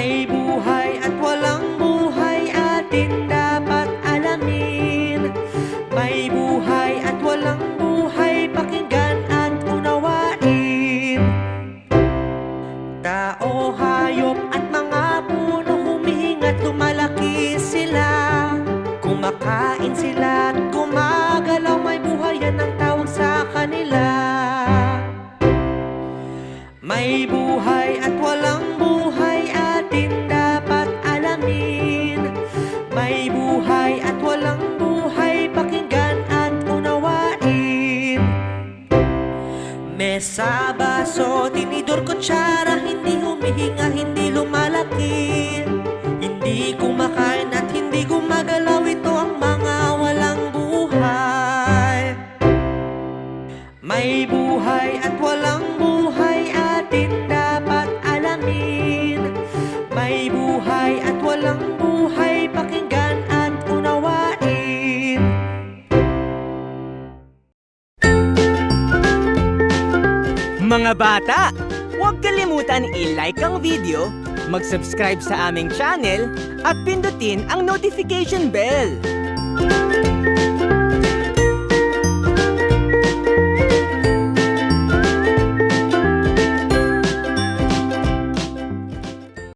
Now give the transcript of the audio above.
May buhay at walang buhay atin dapat alamin. May buhay at walang buhay, pakinggan at unawain. Tao, hayop at mga puno, humihinga't lumalaki sila. Kumakain sila at gumagalaw, may buhay, yan ang tawag sa kanila. May buhay at walang buhay atin dapat alamin. May buhay at walang buhay, pakinggan at unawain. Mesa, baso, tinidor, kutsara, hindi humihinga, hindi lumalaki. Hindi kumakain at hindi gumagalaw, ito ang mga walang buhay. May buhay at walang buhay atin dapat alamin. May buhay at walang buhay, pakinggan at unawain. Mga bata, huwag kalimutan i-like ang video, mag-subscribe sa aming channel, at pindutin ang notification bell.